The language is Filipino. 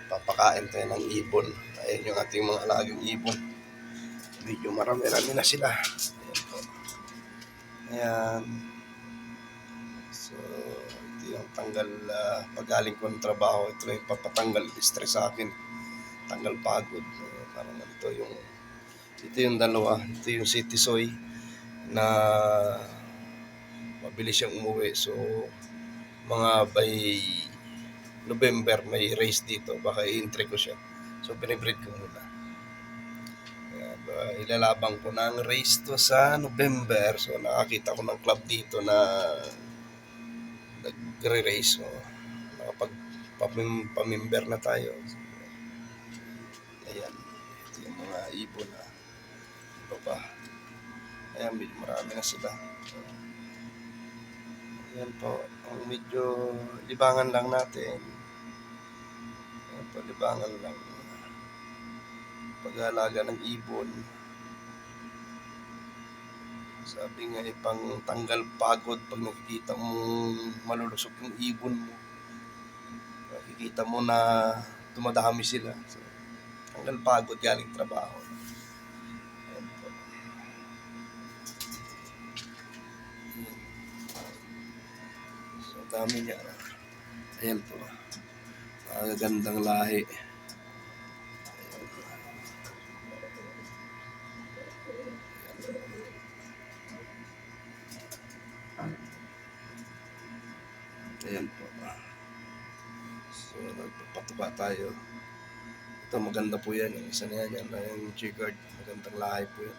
Papakain tayo ng ibon. Ayan yung ating mga alagang ibon. Medyo marami-rami na sila. Ayan po. Ayan. So, ito yung tanggal pagaling ko ng trabaho. Ito yung papatanggal stress sa akin. Tanggal pagod. Parang ito yung dalawa. Ito yung City Soy na mabilis siyang umuwi. So, mga by November may race dito. Baka i-entry ko siya. So, binibreed ko muna. Ayan, ilalabang ko ng race to sa November. So, nakakita ko ng club dito na nagre-race. So, nakapag-pamimber na tayo. Ayan. Ito yung mga ibon na iba pa. Ayan, marami na sila. Ayan po. Ang medyo libangan lang natin. Ayan po, libangan lang. Pag-aalaga ng ibon. Sabi nga pang tanggal pagod pag nakikita mo malulusog yung ibon mo. Nakikita mo na dumadami sila. So, tanggal pagod galing trabaho. Ayan po. So, dami niya. Ayan po. Magagandang lahi. Ayan po. So, nagpapatuba tayo. Ito, maganda po yan. Yung isa na yan. Yan na yung checkered. Magandang lahi po yan.